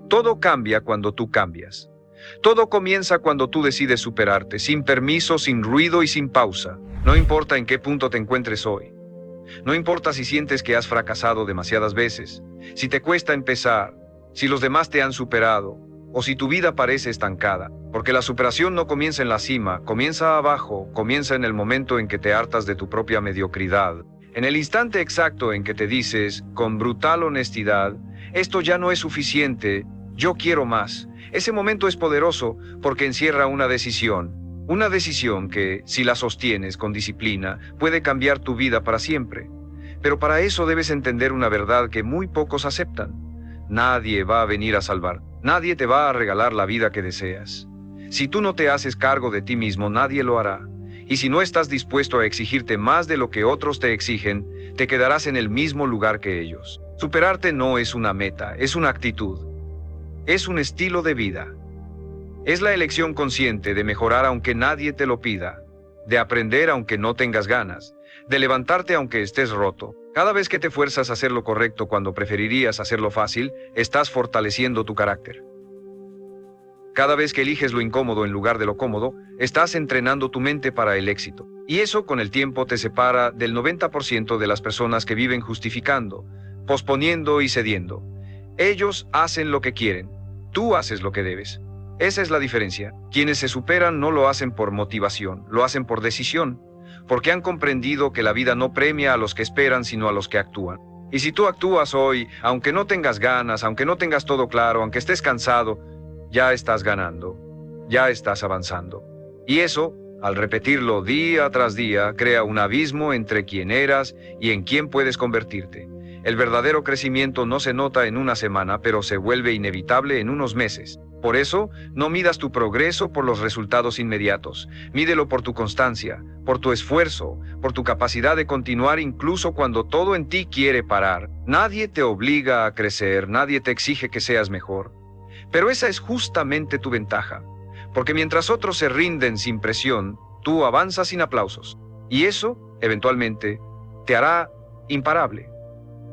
Todo cambia cuando tú cambias. Todo comienza cuando tú decides superarte, sin permiso, sin ruido y sin pausa. No importa en qué punto te encuentres hoy. No importa si sientes que has fracasado demasiadas veces, si te cuesta empezar, si los demás te han superado, o si tu vida parece estancada. Porque la superación no comienza en la cima, comienza abajo, comienza en el momento en que te hartas de tu propia mediocridad. En el instante exacto en que te dices, con brutal honestidad, esto ya no es suficiente, yo quiero más. Ese momento es poderoso porque encierra una decisión. Una decisión que, si la sostienes con disciplina, puede cambiar tu vida para siempre. Pero para eso debes entender una verdad que muy pocos aceptan. Nadie va a venir a salvar. Nadie te va a regalar la vida que deseas. Si tú no te haces cargo de ti mismo, nadie lo hará. Y si no estás dispuesto a exigirte más de lo que otros te exigen, te quedarás en el mismo lugar que ellos. Superarte no es una meta, es una actitud. Es un estilo de vida. Es la elección consciente de mejorar aunque nadie te lo pida, de aprender aunque no tengas ganas, de levantarte aunque estés roto. Cada vez que te fuerzas a hacer lo correcto cuando preferirías hacerlo fácil, estás fortaleciendo tu carácter. Cada vez que eliges lo incómodo en lugar de lo cómodo, estás entrenando tu mente para el éxito. Y eso con el tiempo te separa del 90% de las personas que viven justificando, posponiendo y cediendo. Ellos hacen lo que quieren, tú haces lo que debes. Esa es la diferencia. Quienes se superan no lo hacen por motivación, lo hacen por decisión, porque han comprendido que la vida no premia a los que esperan, sino a los que actúan. Y si tú actúas hoy, aunque no tengas ganas, aunque no tengas todo claro, aunque estés cansado, ya estás ganando, ya estás avanzando. Y eso, al repetirlo día tras día, crea un abismo entre quién eras y en quién puedes convertirte. El verdadero crecimiento no se nota en una semana, pero se vuelve inevitable en unos meses. Por eso, no midas tu progreso por los resultados inmediatos. Mídelo por tu constancia, por tu esfuerzo, por tu capacidad de continuar incluso cuando todo en ti quiere parar. Nadie te obliga a crecer, nadie te exige que seas mejor. Pero esa es justamente tu ventaja, porque mientras otros se rinden sin presión, tú avanzas sin aplausos. Y eso, eventualmente, te hará imparable.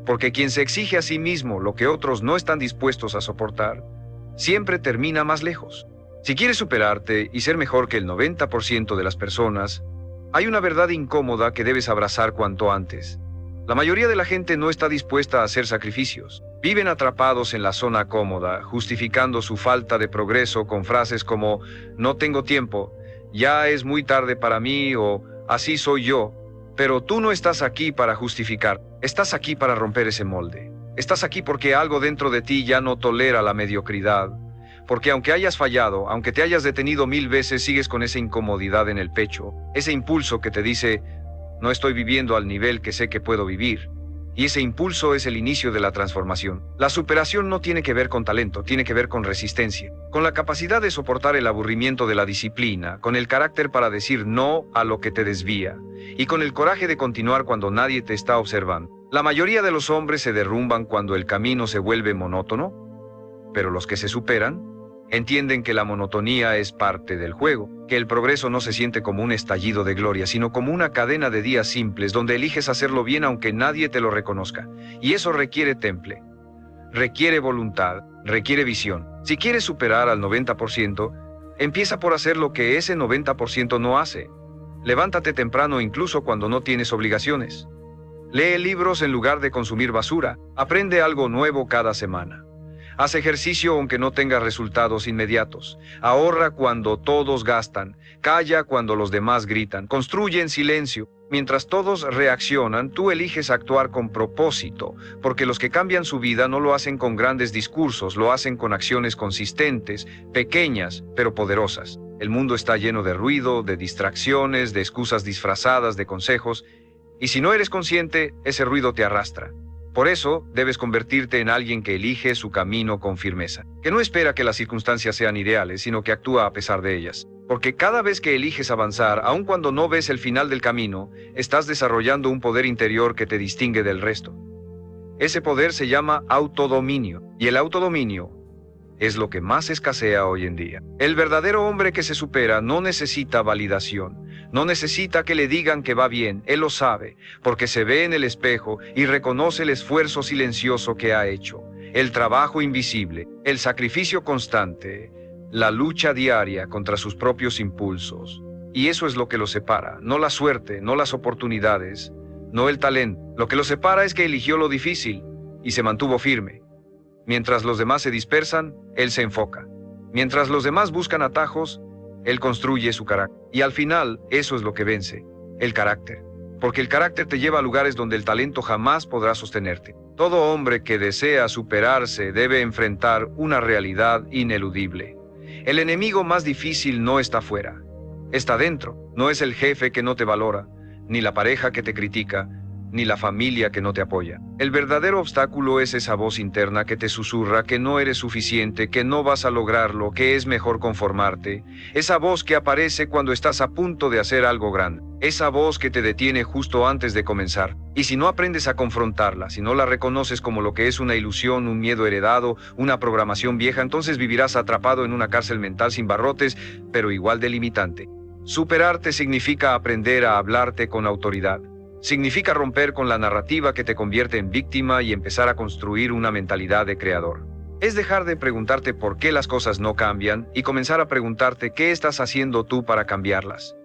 Porque quien se exige a sí mismo lo que otros no están dispuestos a soportar, siempre termina más lejos. Si quieres superarte y ser mejor que el 90% de las personas, hay una verdad incómoda que debes abrazar cuanto antes. La mayoría de la gente no está dispuesta a hacer sacrificios. Viven atrapados en la zona cómoda, justificando su falta de progreso con frases como "no tengo tiempo", "ya es muy tarde para mí" o "así soy yo". Pero tú no estás aquí para justificar, estás aquí para romper ese molde. Estás aquí porque algo dentro de ti ya no tolera la mediocridad. Porque aunque hayas fallado, aunque te hayas detenido 1000 veces, sigues con esa incomodidad en el pecho, ese impulso que te dice, no estoy viviendo al nivel que sé que puedo vivir. Y ese impulso es el inicio de la transformación. La superación no tiene que ver con talento, tiene que ver con resistencia, con la capacidad de soportar el aburrimiento de la disciplina, con el carácter para decir no a lo que te desvía, y con el coraje de continuar cuando nadie te está observando. La mayoría de los hombres se derrumban cuando el camino se vuelve monótono, pero los que se superan entienden que la monotonía es parte del juego, que el progreso no se siente como un estallido de gloria, sino como una cadena de días simples donde eliges hacerlo bien aunque nadie te lo reconozca. Y eso requiere temple, requiere voluntad, requiere visión. Si quieres superar al 90%, empieza por hacer lo que ese 90% no hace. Levántate temprano incluso cuando no tienes obligaciones. Lee libros en lugar de consumir basura. Aprende algo nuevo cada semana. Haz ejercicio aunque no tengas resultados inmediatos. Ahorra cuando todos gastan. Calla cuando los demás gritan. Construye en silencio. Mientras todos reaccionan, tú eliges actuar con propósito, porque los que cambian su vida no lo hacen con grandes discursos, lo hacen con acciones consistentes, pequeñas, pero poderosas. El mundo está lleno de ruido, de distracciones, de excusas disfrazadas de consejos, y si no eres consciente, ese ruido te arrastra. Por eso, debes convertirte en alguien que elige su camino con firmeza, que no espera que las circunstancias sean ideales, sino que actúa a pesar de ellas. Porque cada vez que eliges avanzar, aun cuando no ves el final del camino, estás desarrollando un poder interior que te distingue del resto. Ese poder se llama autodominio, y el autodominio es lo que más escasea hoy en día. El verdadero hombre que se supera no necesita validación, no necesita que le digan que va bien, él lo sabe, porque se ve en el espejo y reconoce el esfuerzo silencioso que ha hecho. el trabajo invisible, el sacrificio constante, la lucha diaria contra sus propios impulsos. Y eso es lo que los separa, no la suerte, no las oportunidades, no el talento. Lo que los separa es que eligió lo difícil y se mantuvo firme. Mientras los demás se dispersan, él se enfoca. Mientras los demás buscan atajos, él construye su carácter. Y al final, eso es lo que vence, el carácter. Porque el carácter te lleva a lugares donde el talento jamás podrá sostenerte. Todo hombre que desea superarse debe enfrentar una realidad ineludible. El enemigo más difícil no está fuera, está dentro. No es el jefe que no te valora, ni la pareja que te critica, ni la familia que no te apoya. El verdadero obstáculo es esa voz interna que te susurra que no eres suficiente, que no vas a lograrlo, que es mejor conformarte. Esa voz que aparece cuando estás a punto de hacer algo grande. Esa voz que te detiene justo antes de comenzar. Y si no aprendes a confrontarla, si no la reconoces como lo que es una ilusión, un miedo heredado, una programación vieja, entonces vivirás atrapado en una cárcel mental sin barrotes, pero igual de limitante. Superarte significa aprender a hablarte con autoridad. Significa romper con la narrativa que te convierte en víctima y empezar a construir una mentalidad de creador. Es dejar de preguntarte por qué las cosas no cambian y comenzar a preguntarte qué estás haciendo tú para cambiarlas.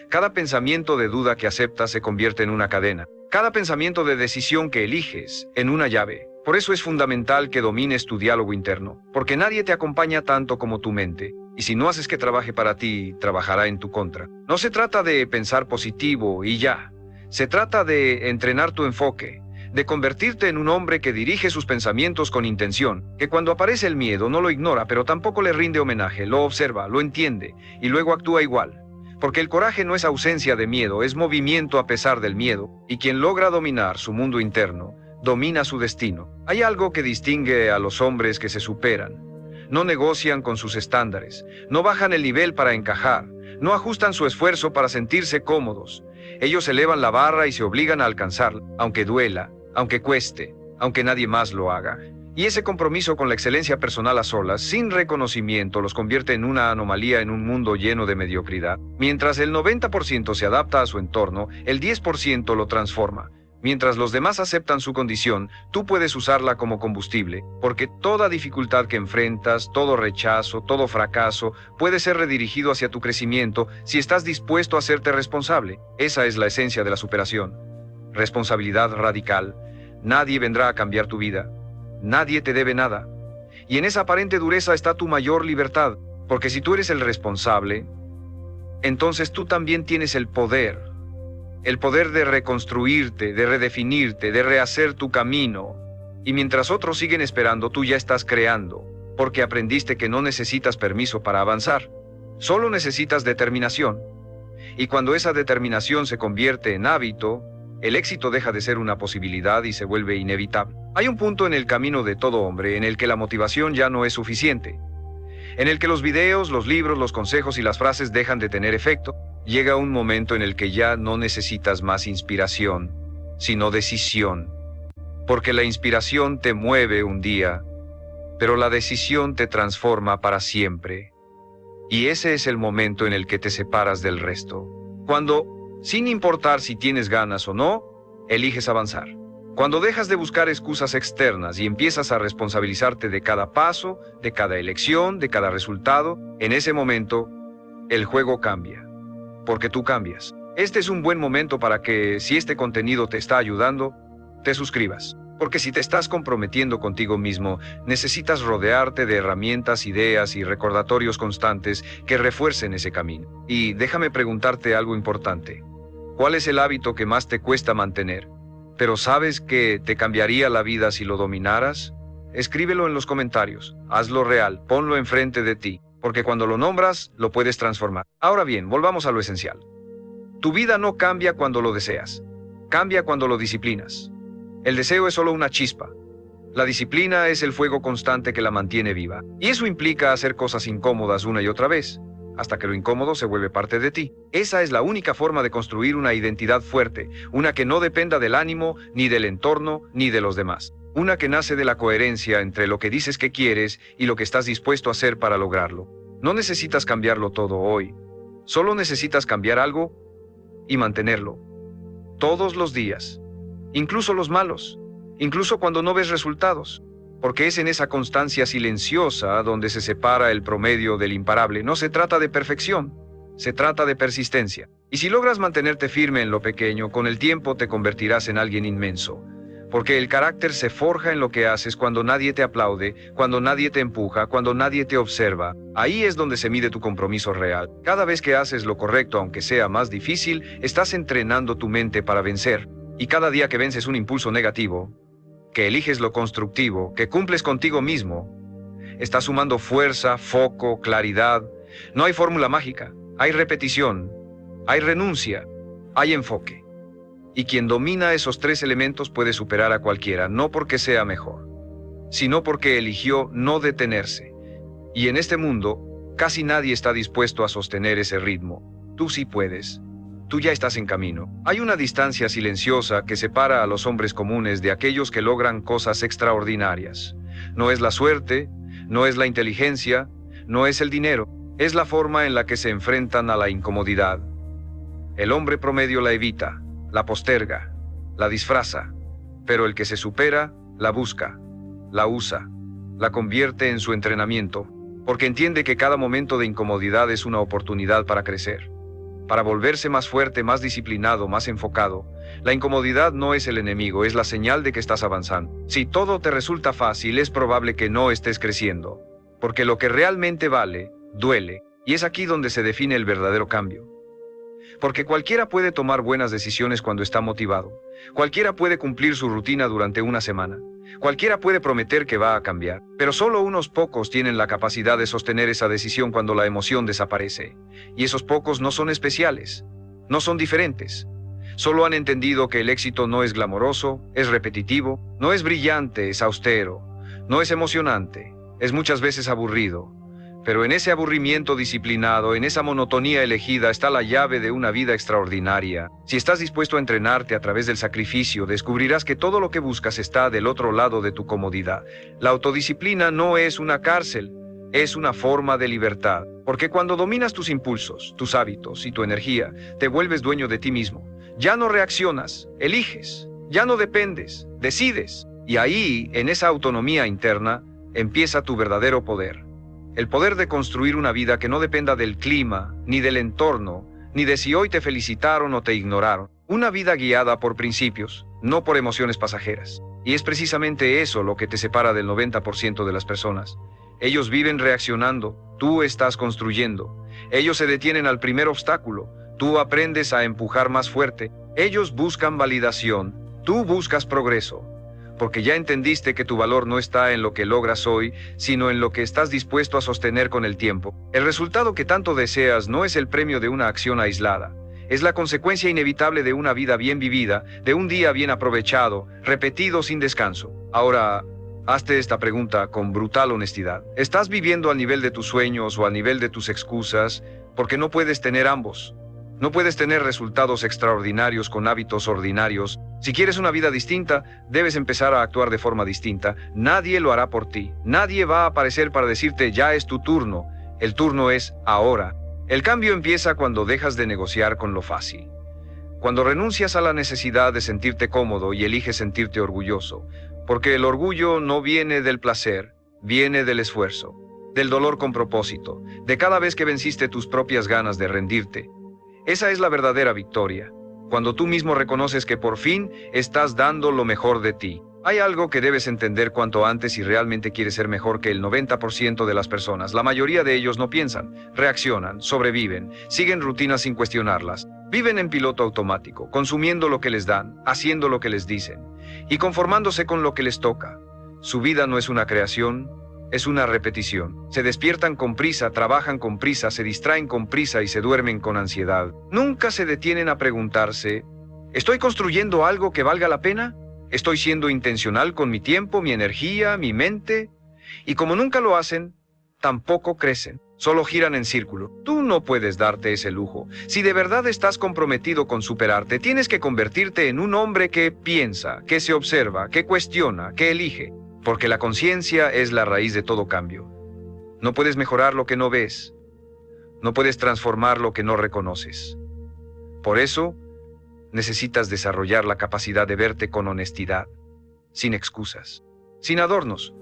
Cada pensamiento de duda que aceptas se convierte en una cadena. Cada pensamiento de decisión que eliges en una llave. Por eso es fundamental que domines tu diálogo interno, porque nadie te acompaña tanto como tu mente. Y si no haces que trabaje para ti, trabajará en tu contra. No se trata de pensar positivo y ya. Se trata de entrenar tu enfoque, de convertirte en un hombre que dirige sus pensamientos con intención, que cuando aparece el miedo no lo ignora, pero tampoco le rinde homenaje, lo observa, lo entiende y luego actúa igual. Porque el coraje no es ausencia de miedo, es movimiento a pesar del miedo, y quien logra dominar su mundo interno, domina su destino. Hay algo que distingue a los hombres que se superan. No negocian con sus estándares, no bajan el nivel para encajar, no ajustan su esfuerzo para sentirse cómodos. Ellos elevan la barra y se obligan a alcanzarla, aunque duela, aunque cueste, aunque nadie más lo haga. Y ese compromiso con la excelencia personal a solas, sin reconocimiento, los convierte en una anomalía en un mundo lleno de mediocridad. Mientras el 90% se adapta a su entorno, el 10% lo transforma. Mientras los demás aceptan su condición, tú puedes usarla como combustible, porque toda dificultad que enfrentas, todo rechazo, todo fracaso, puede ser redirigido hacia tu crecimiento si estás dispuesto a hacerte responsable. Esa es la esencia de la superación. Responsabilidad radical. Nadie vendrá a cambiar tu vida. Nadie te debe nada. Y en esa aparente dureza está tu mayor libertad, porque si tú eres el responsable, entonces tú también tienes el poder. El poder de reconstruirte, de redefinirte, de rehacer tu camino. Y mientras otros siguen esperando, tú ya estás creando, porque aprendiste que no necesitas permiso para avanzar. Solo necesitas determinación. Y cuando esa determinación se convierte en hábito, el éxito deja de ser una posibilidad y se vuelve inevitable. Hay un punto en el camino de todo hombre en el que la motivación ya no es suficiente. En el que los videos, los libros, los consejos y las frases dejan de tener efecto. Llega un momento en el que ya no necesitas más inspiración, sino decisión. Porque la inspiración te mueve un día, pero la decisión te transforma para siempre. Y ese es el momento en el que te separas del resto. Cuando, sin importar si tienes ganas o no, eliges avanzar. Cuando dejas de buscar excusas externas y empiezas a responsabilizarte de cada paso, de cada elección, de cada resultado, en ese momento, el juego cambia. Porque tú cambias. Este es un buen momento para que, si este contenido te está ayudando, te suscribas. Porque si te estás comprometiendo contigo mismo, necesitas rodearte de herramientas, ideas y recordatorios constantes que refuercen ese camino. Y déjame preguntarte algo importante. ¿Cuál es el hábito que más te cuesta mantener? ¿Pero sabes que te cambiaría la vida si lo dominaras? Escríbelo en los comentarios, hazlo real, ponlo enfrente de ti, porque cuando lo nombras, lo puedes transformar. Ahora bien, volvamos a lo esencial. Tu vida no cambia cuando lo deseas, cambia cuando lo disciplinas. El deseo es solo una chispa. La disciplina es el fuego constante que la mantiene viva. Y eso implica hacer cosas incómodas una y otra vez, hasta que lo incómodo se vuelve parte de ti. Esa es la única forma de construir una identidad fuerte, una que no dependa del ánimo, ni del entorno, ni de los demás. Una que nace de la coherencia entre lo que dices que quieres y lo que estás dispuesto a hacer para lograrlo. No necesitas cambiarlo todo hoy. Solo necesitas cambiar algo y mantenerlo. Todos los días. Incluso los malos. Incluso cuando no ves resultados. porque es en esa constancia silenciosa donde se separa el promedio del imparable. No se trata de perfección, se trata de persistencia. Y si logras mantenerte firme en lo pequeño, con el tiempo te convertirás en alguien inmenso. Porque el carácter se forja en lo que haces cuando nadie te aplaude, cuando nadie te empuja, cuando nadie te observa. Ahí es donde se mide tu compromiso real. Cada vez que haces lo correcto, aunque sea más difícil, estás entrenando tu mente para vencer. Y cada día que vences un impulso negativo, que eliges lo constructivo, que cumples contigo mismo, estás sumando fuerza, foco, claridad. No hay fórmula mágica, hay repetición, hay renuncia, hay enfoque. Y quien domina esos tres elementos puede superar a cualquiera, no porque sea mejor, sino porque eligió no detenerse. Y en este mundo, casi nadie está dispuesto a sostener ese ritmo. Tú sí puedes. Tú ya estás en camino. Hay una distancia silenciosa que separa a los hombres comunes de aquellos que logran cosas extraordinarias. No es la suerte, no es la inteligencia, no es el dinero, es la forma en la que se enfrentan a la incomodidad. El hombre promedio la evita, la posterga, la disfraza, pero el que se supera, la busca, la usa, la convierte en su entrenamiento, porque entiende que cada momento de incomodidad es una oportunidad para crecer, para volverse más fuerte, más disciplinado, más enfocado. La incomodidad no es el enemigo, es la señal de que estás avanzando. Si todo te resulta fácil, es probable que no estés creciendo, porque lo que realmente vale, duele, y es aquí donde se define el verdadero cambio. Porque cualquiera puede tomar buenas decisiones cuando está motivado. Cualquiera puede cumplir su rutina durante una semana. Cualquiera puede prometer que va a cambiar. Pero solo unos pocos tienen la capacidad de sostener esa decisión cuando la emoción desaparece. Y esos pocos no son especiales. No son diferentes. Solo han entendido que el éxito no es glamoroso, es repetitivo, no es brillante, es austero, no es emocionante, es muchas veces aburrido. Pero en ese aburrimiento disciplinado, en esa monotonía elegida, está la llave de una vida extraordinaria. Si estás dispuesto a entrenarte a través del sacrificio, descubrirás que todo lo que buscas está del otro lado de tu comodidad. La autodisciplina no es una cárcel, es una forma de libertad. Porque cuando dominas tus impulsos, tus hábitos y tu energía, te vuelves dueño de ti mismo. Ya no reaccionas, eliges. Ya no dependes, decides. Y ahí, en esa autonomía interna, empieza tu verdadero poder. El poder de construir una vida que no dependa del clima, ni del entorno, ni de si hoy te felicitaron o te ignoraron. Una vida guiada por principios, no por emociones pasajeras. Y es precisamente eso lo que te separa del 90% de las personas. Ellos viven reaccionando, tú estás construyendo. Ellos se detienen al primer obstáculo, tú aprendes a empujar más fuerte. Ellos buscan validación, tú buscas progreso. Porque ya entendiste que tu valor no está en lo que logras hoy, sino en lo que estás dispuesto a sostener con el tiempo. El resultado que tanto deseas no es el premio de una acción aislada. Es la consecuencia inevitable de una vida bien vivida, de un día bien aprovechado, repetido sin descanso. Ahora, hazte esta pregunta con brutal honestidad. ¿Estás viviendo al nivel de tus sueños o al nivel de tus excusas? Porque no puedes tener ambos. No puedes tener resultados extraordinarios con hábitos ordinarios. Si quieres una vida distinta, debes empezar a actuar de forma distinta. Nadie lo hará por ti. Nadie va a aparecer para decirte ya es tu turno. El turno es ahora. El cambio empieza cuando dejas de negociar con lo fácil. Cuando renuncias a la necesidad de sentirte cómodo y eliges sentirte orgulloso. Porque el orgullo no viene del placer, viene del esfuerzo, del dolor con propósito, de cada vez que venciste tus propias ganas de rendirte. Esa es la verdadera victoria, cuando tú mismo reconoces que por fin estás dando lo mejor de ti. Hay algo que debes entender cuanto antes si realmente quieres ser mejor que el 90% de las personas. La mayoría de ellos no piensan, reaccionan, sobreviven, siguen rutinas sin cuestionarlas. Viven en piloto automático, consumiendo lo que les dan, haciendo lo que les dicen, y conformándose con lo que les toca. Su vida no es una creación, es una repetición. Se despiertan con prisa, trabajan con prisa, se distraen con prisa y se duermen con ansiedad. Nunca se detienen a preguntarse, ¿estoy construyendo algo que valga la pena? ¿Estoy siendo intencional con mi tiempo, mi energía, mi mente? Y como nunca lo hacen, tampoco crecen. Solo giran en círculo. Tú no puedes darte ese lujo. Si de verdad estás comprometido con superarte, tienes que convertirte en un hombre que piensa, que se observa, que cuestiona, que elige. Porque la conciencia es la raíz de todo cambio. No puedes mejorar lo que no ves. No puedes transformar lo que no reconoces. Por eso, necesitas desarrollar la capacidad de verte con honestidad, sin excusas, sin adornos,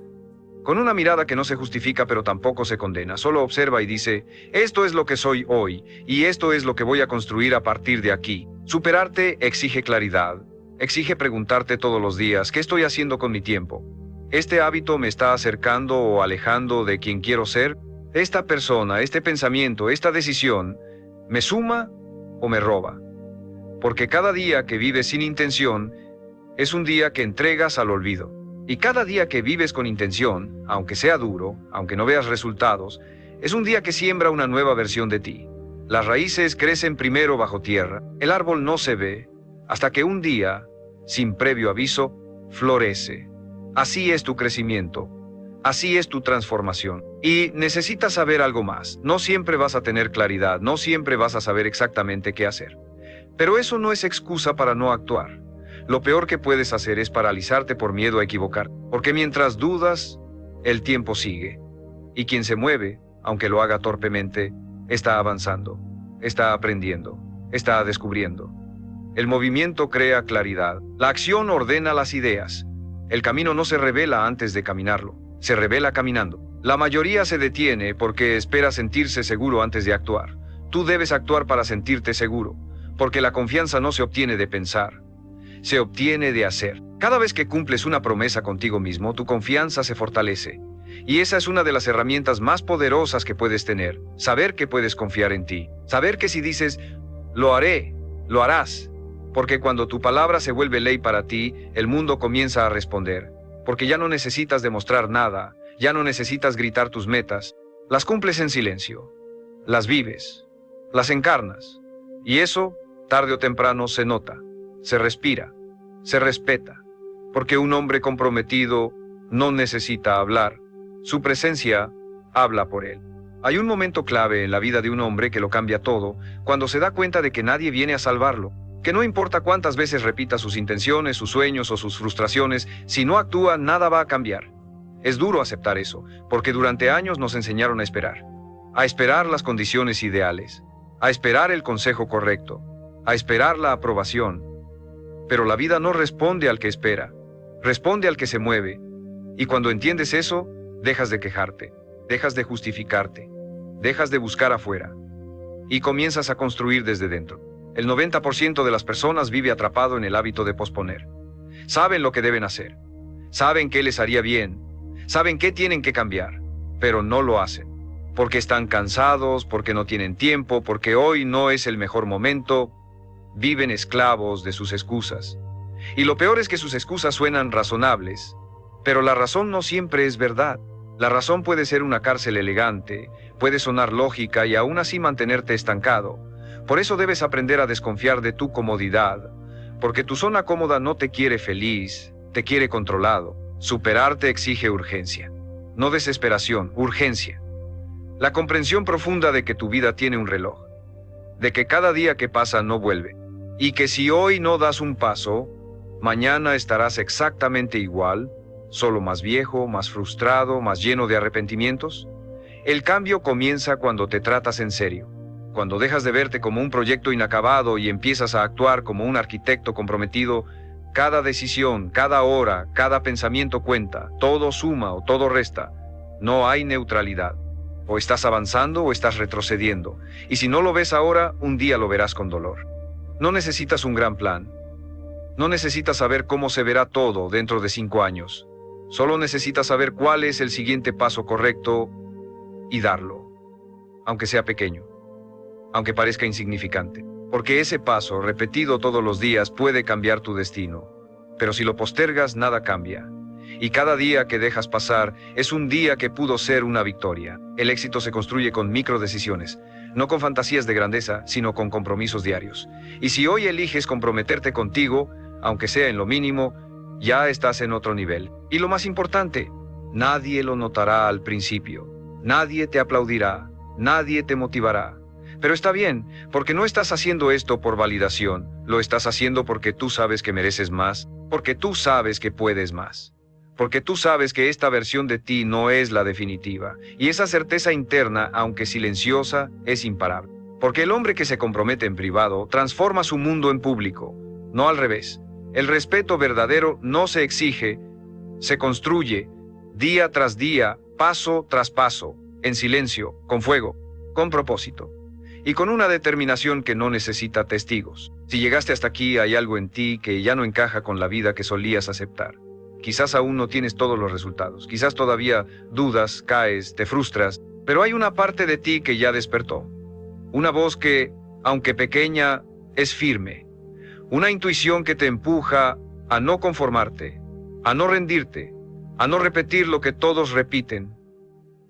Con una mirada que no se justifica pero tampoco se condena, solo observa y dice, esto es lo que soy hoy, y esto es lo que voy a construir a partir de aquí. Superarte exige claridad, exige preguntarte todos los días, ¿qué estoy haciendo con mi tiempo? ¿Este hábito me está acercando o alejando de quien quiero ser? ¿Esta persona, este pensamiento, esta decisión, me suma o me roba? Porque cada día que vives sin intención, es un día que entregas al olvido. Y cada día que vives con intención, aunque sea duro, aunque no veas resultados, es un día que siembra una nueva versión de ti. Las raíces crecen primero bajo tierra, el árbol no se ve, hasta que un día, sin previo aviso, florece. Así es tu crecimiento, así es tu transformación. Y necesitas saber algo más. No siempre vas a tener claridad, no siempre vas a saber exactamente qué hacer. Pero eso no es excusa para no actuar. Lo peor que puedes hacer es paralizarte por miedo a equivocar, porque mientras dudas, el tiempo sigue. Y quien se mueve, aunque lo haga torpemente, está avanzando, está aprendiendo, está descubriendo. El movimiento crea claridad, la acción ordena las ideas. El camino no se revela antes de caminarlo, se revela caminando. La mayoría se detiene porque espera sentirse seguro antes de actuar. Tú debes actuar para sentirte seguro, porque la confianza no se obtiene de pensar. Se obtiene de hacer. Cada vez que cumples una promesa contigo mismo, tu confianza se fortalece. Y esa es una de las herramientas más poderosas que puedes tener. Saber que puedes confiar en ti. Saber que si dices, lo haré, lo harás. Porque cuando tu palabra se vuelve ley para ti, el mundo comienza a responder. Porque ya no necesitas demostrar nada, ya no necesitas gritar tus metas. Las cumples en silencio. Las vives. Las encarnas. Y eso, tarde o temprano, se nota. Se respira, se respeta, porque un hombre comprometido no necesita hablar, su presencia habla por él. Hay un momento clave en la vida de un hombre que lo cambia todo, cuando se da cuenta de que nadie viene a salvarlo, que no importa cuántas veces repita sus intenciones, sus sueños o sus frustraciones, si no actúa, nada va a cambiar. Es duro aceptar eso, porque durante años nos enseñaron a esperar las condiciones ideales, a esperar el consejo correcto, a esperar la aprobación. Pero la vida no responde al que espera, responde al que se mueve. Y cuando entiendes eso, dejas de quejarte, dejas de justificarte, dejas de buscar afuera y comienzas a construir desde dentro. El 90% de las personas vive atrapado en el hábito de posponer. Saben lo que deben hacer, saben qué les haría bien, saben qué tienen que cambiar, pero no lo hacen. Porque están cansados, porque no tienen tiempo, porque hoy no es el mejor momento. Viven esclavos de sus excusas. Y lo peor es que sus excusas suenan razonables, pero la razón no siempre es verdad. La razón puede ser una cárcel elegante, puede sonar lógica y aún así mantenerte estancado. Por eso debes aprender a desconfiar de tu comodidad, porque tu zona cómoda no te quiere feliz, te quiere controlado. Superarte exige urgencia, no desesperación, urgencia. La comprensión profunda de que tu vida tiene un reloj, de que cada día que pasa no vuelve. Y que si hoy no das un paso, mañana estarás exactamente igual, solo más viejo, más frustrado, más lleno de arrepentimientos. El cambio comienza cuando te tratas en serio, cuando dejas de verte como un proyecto inacabado y empiezas a actuar como un arquitecto comprometido. Cada decisión, cada hora, cada pensamiento cuenta, todo suma o todo resta. No hay neutralidad. O estás avanzando o estás retrocediendo, y si no lo ves ahora, un día lo verás con dolor. No necesitas un gran plan. No necesitas saber cómo se verá todo dentro de 5 años. Solo necesitas saber cuál es el siguiente paso correcto y darlo, aunque sea pequeño, aunque parezca insignificante. Porque ese paso, repetido todos los días, puede cambiar tu destino. Pero si lo postergas, nada cambia. Y cada día que dejas pasar es un día que pudo ser una victoria. El éxito se construye con microdecisiones, no con fantasías de grandeza, sino con compromisos diarios. Y si hoy eliges comprometerte contigo, aunque sea en lo mínimo, ya estás en otro nivel. Y lo más importante, nadie lo notará al principio. Nadie te aplaudirá, nadie te motivará. Pero está bien, porque no estás haciendo esto por validación, lo estás haciendo porque tú sabes que mereces más, porque tú sabes que puedes más. Porque tú sabes que esta versión de ti no es la definitiva, y esa certeza interna, aunque silenciosa, es imparable. Porque el hombre que se compromete en privado transforma su mundo en público, no al revés. El respeto verdadero no se exige, se construye día tras día, paso tras paso, en silencio, con fuego, con propósito y con una determinación que no necesita testigos. Si llegaste hasta aquí, hay algo en ti que ya no encaja con la vida que solías aceptar. Quizás aún no tienes todos los resultados, quizás todavía dudas, caes, te frustras, pero hay una parte de ti que ya despertó. Una voz que, aunque pequeña, es firme. Una intuición que te empuja a no conformarte, a no rendirte, a no repetir lo que todos repiten.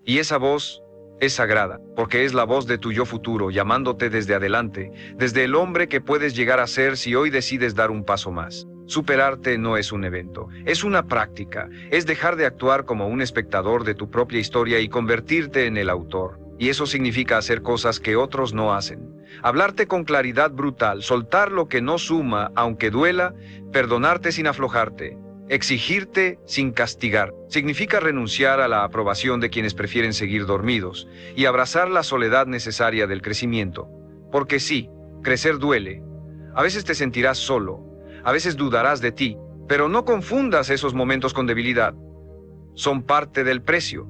Y esa voz es sagrada, porque es la voz de tu yo futuro, llamándote desde adelante, desde el hombre que puedes llegar a ser si hoy decides dar un paso más. Superarte no es un evento, es una práctica, es dejar de actuar como un espectador de tu propia historia y convertirte en el autor. Y eso significa hacer cosas que otros no hacen. Hablarte con claridad brutal, soltar lo que no suma, aunque duela, perdonarte sin aflojarte. Exigirte sin castigar. Significa renunciar a la aprobación de quienes prefieren seguir dormidos y abrazar la soledad necesaria del crecimiento. Porque sí, crecer duele. A veces te sentirás solo, a veces dudarás de ti, pero no confundas esos momentos con debilidad. Son parte del precio.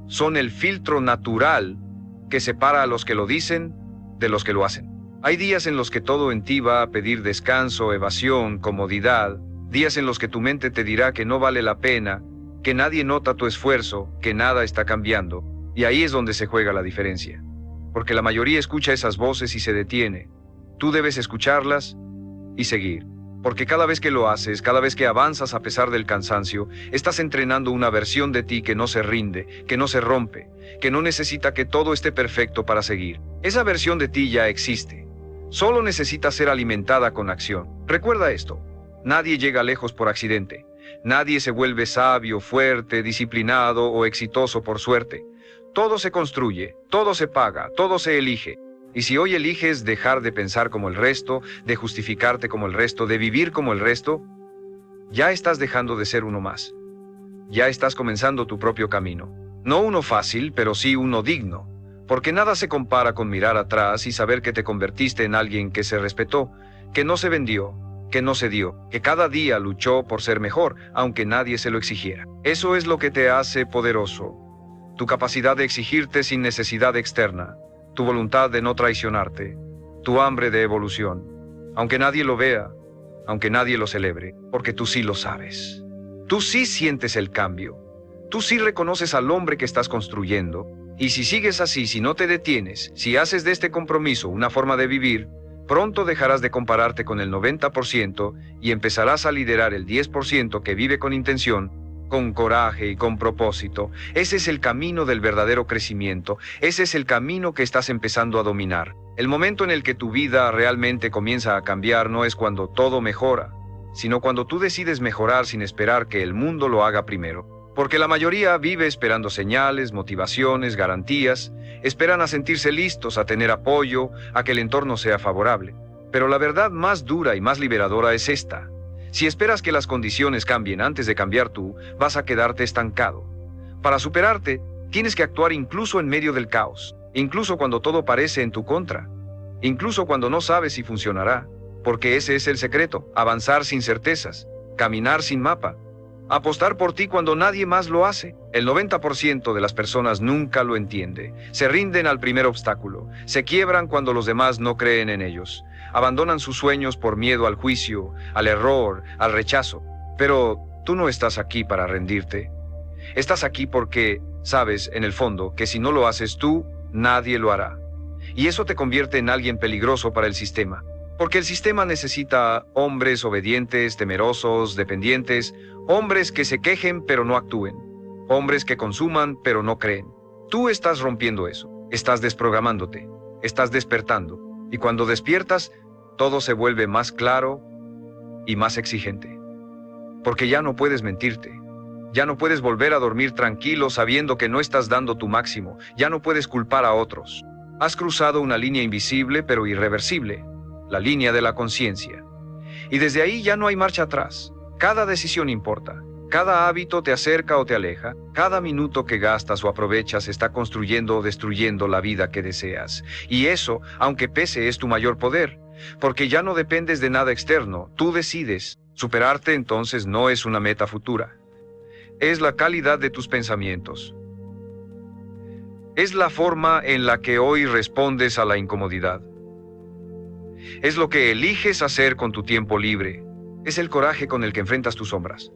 Son el filtro natural que separa a los que lo dicen de los que lo hacen. Hay días en los que todo en ti va a pedir descanso, evasión, comodidad. Días en los que tu mente te dirá que no vale la pena, que nadie nota tu esfuerzo, que nada está cambiando. Y ahí es donde se juega la diferencia. Porque la mayoría escucha esas voces y se detiene. Tú debes escucharlas y seguir. Porque cada vez que lo haces, cada vez que avanzas a pesar del cansancio, estás entrenando una versión de ti que no se rinde, que no se rompe, que no necesita que todo esté perfecto para seguir. Esa versión de ti ya existe. Solo necesita ser alimentada con acción. Recuerda esto. Nadie llega lejos por accidente. Nadie se vuelve sabio, fuerte, disciplinado o exitoso por suerte. Todo se construye, todo se paga, todo se elige. Y si hoy eliges dejar de pensar como el resto, de justificarte como el resto, de vivir como el resto, ya estás dejando de ser uno más. Ya estás comenzando tu propio camino. No uno fácil, pero sí uno digno. Porque nada se compara con mirar atrás y saber que te convertiste en alguien que se respetó, que no se vendió, que no se dio, que cada día luchó por ser mejor, aunque nadie se lo exigiera. Eso es lo que te hace poderoso. Tu capacidad de exigirte sin necesidad externa, tu voluntad de no traicionarte, tu hambre de evolución, aunque nadie lo vea, aunque nadie lo celebre, porque tú sí lo sabes. Tú sí sientes el cambio. Tú sí reconoces al hombre que estás construyendo. Y si sigues así, si no te detienes, si haces de este compromiso una forma de vivir, pronto dejarás de compararte con el 90% y empezarás a liderar el 10% que vive con intención, con coraje y con propósito. Ese es el camino del verdadero crecimiento. Ese es el camino que estás empezando a dominar. El momento en el que tu vida realmente comienza a cambiar no es cuando todo mejora, sino cuando tú decides mejorar sin esperar que el mundo lo haga primero. Porque la mayoría vive esperando señales, motivaciones, garantías, esperan a sentirse listos, a tener apoyo, a que el entorno sea favorable. Pero la verdad más dura y más liberadora es esta. Si esperas que las condiciones cambien antes de cambiar tú, vas a quedarte estancado. Para superarte, tienes que actuar incluso en medio del caos, incluso cuando todo parece en tu contra, incluso cuando no sabes si funcionará, porque ese es el secreto, avanzar sin certezas, caminar sin mapa. Apostar por ti cuando nadie más lo hace. El 90% de las personas nunca lo entiende. Se rinden al primer obstáculo. Se quiebran cuando los demás no creen en ellos. Abandonan sus sueños por miedo al juicio, al error, al rechazo. Pero tú no estás aquí para rendirte. Estás aquí porque sabes, en el fondo, que si no lo haces tú, nadie lo hará. Y eso te convierte en alguien peligroso para el sistema. Porque el sistema necesita hombres obedientes, temerosos, dependientes, hombres que se quejen pero no actúen, hombres que consuman pero no creen. Tú estás rompiendo eso, estás desprogramándote, estás despertando, y cuando despiertas, todo se vuelve más claro y más exigente. Porque ya no puedes mentirte, ya no puedes volver a dormir tranquilo sabiendo que no estás dando tu máximo, ya no puedes culpar a otros. Has cruzado una línea invisible pero irreversible, la línea de la conciencia. Y desde ahí ya no hay marcha atrás. Cada decisión importa. Cada hábito te acerca o te aleja. Cada minuto que gastas o aprovechas está construyendo o destruyendo la vida que deseas. Y eso, aunque pese, es tu mayor poder. Porque ya no dependes de nada externo. Tú decides. Superarte entonces no es una meta futura. Es la calidad de tus pensamientos. Es la forma en la que hoy respondes a la incomodidad. Es lo que eliges hacer con tu tiempo libre. Es el coraje con el que enfrentas tus sombras.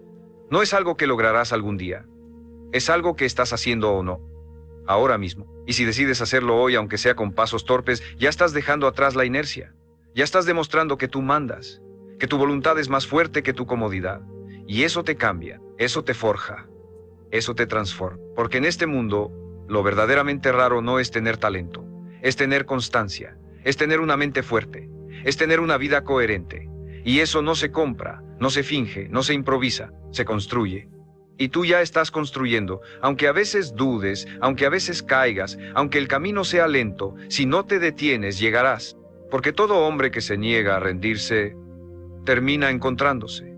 No es algo que lograrás algún día. Es algo que estás haciendo o no, ahora mismo. Y si decides hacerlo hoy, aunque sea con pasos torpes, ya estás dejando atrás la inercia. Ya estás demostrando que tú mandas, que tu voluntad es más fuerte que tu comodidad. Y eso te cambia, eso te forja, eso te transforma. Porque en este mundo, lo verdaderamente raro no es tener talento, es tener constancia, es tener una mente fuerte, es tener una vida coherente. Y eso no se compra, no se finge, no se improvisa, se construye. Y tú ya estás construyendo, aunque a veces dudes, aunque a veces caigas, aunque el camino sea lento, si no te detienes, llegarás. Porque todo hombre que se niega a rendirse, termina encontrándose,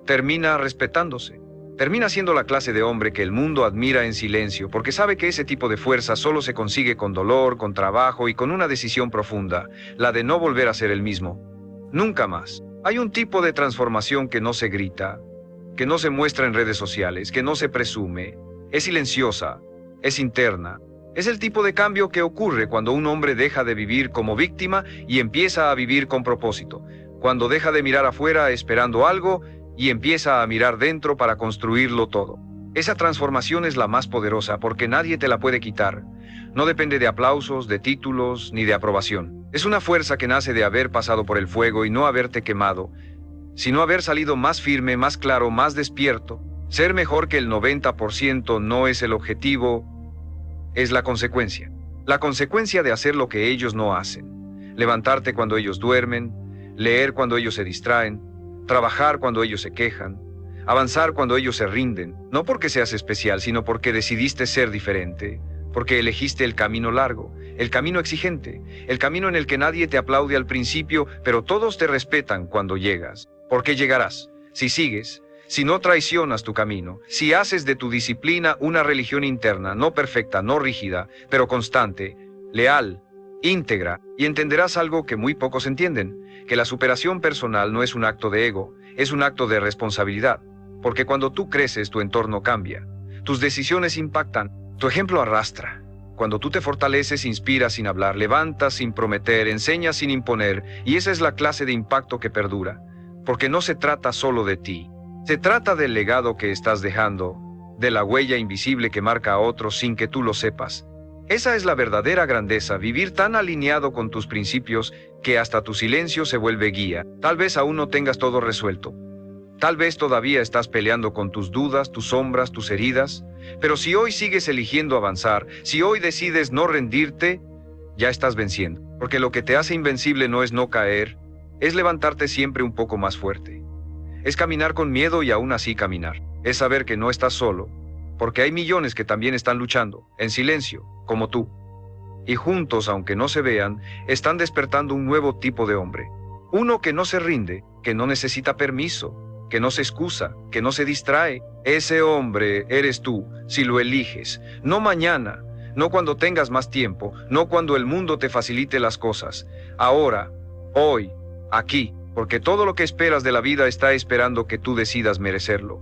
termina respetándose, termina siendo la clase de hombre que el mundo admira en silencio, porque sabe que ese tipo de fuerza solo se consigue con dolor, con trabajo y con una decisión profunda, la de no volver a ser el mismo. Nunca más. Hay un tipo de transformación que no se grita, que no se muestra en redes sociales, que no se presume, es silenciosa, es interna. Es el tipo de cambio que ocurre cuando un hombre deja de vivir como víctima y empieza a vivir con propósito, cuando deja de mirar afuera esperando algo y empieza a mirar dentro para construirlo todo. Esa transformación es la más poderosa porque nadie te la puede quitar. No depende de aplausos, de títulos, ni de aprobación. Es una fuerza que nace de haber pasado por el fuego y no haberte quemado, sino haber salido más firme, más claro, más despierto. Ser mejor que el 90% no es el objetivo, es la consecuencia. La consecuencia de hacer lo que ellos no hacen. Levantarte cuando ellos duermen, leer cuando ellos se distraen, trabajar cuando ellos se quejan, avanzar cuando ellos se rinden, no porque seas especial, sino porque decidiste ser diferente, porque elegiste el camino largo, el camino exigente, el camino en el que nadie te aplaude al principio, pero todos te respetan cuando llegas. Porque llegarás, si sigues, si no traicionas tu camino, si haces de tu disciplina una religión interna, no perfecta, no rígida, pero constante, leal, íntegra, y entenderás algo que muy pocos entienden, que la superación personal no es un acto de ego, es un acto de responsabilidad, porque cuando tú creces tu entorno cambia, tus decisiones impactan, tu ejemplo arrastra. Cuando tú te fortaleces, inspiras sin hablar, levantas sin prometer, enseñas sin imponer, y esa es la clase de impacto que perdura, porque no se trata solo de ti, se trata del legado que estás dejando, de la huella invisible que marca a otros sin que tú lo sepas. Esa es la verdadera grandeza, vivir tan alineado con tus principios que hasta tu silencio se vuelve guía. Tal vez aún no tengas todo resuelto. Tal vez todavía estás peleando con tus dudas, tus sombras, tus heridas, pero si hoy sigues eligiendo avanzar, si hoy decides no rendirte, ya estás venciendo. Porque lo que te hace invencible no es no caer, es levantarte siempre un poco más fuerte. Es caminar con miedo y aún así caminar. Es saber que no estás solo, porque hay millones que también están luchando, en silencio, como tú. Y juntos, aunque no se vean, están despertando un nuevo tipo de hombre. Uno que no se rinde, que no necesita permiso, que no se excusa, que no se distrae. Ese hombre eres tú, si lo eliges. No mañana, no cuando tengas más tiempo, no cuando el mundo te facilite las cosas. Ahora, hoy, aquí, porque todo lo que esperas de la vida está esperando que tú decidas merecerlo.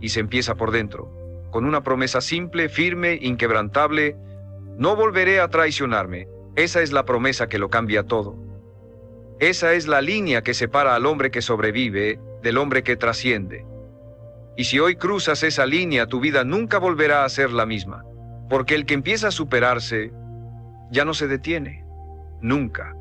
Y se empieza por dentro, con una promesa simple, firme, inquebrantable: no volveré a traicionarme. Esa es la promesa que lo cambia todo. Esa es la línea que separa al hombre que sobrevive del hombre que trasciende. Y si hoy cruzas esa línea, tu vida nunca volverá a ser la misma. Porque el que empieza a superarse, ya no se detiene. Nunca.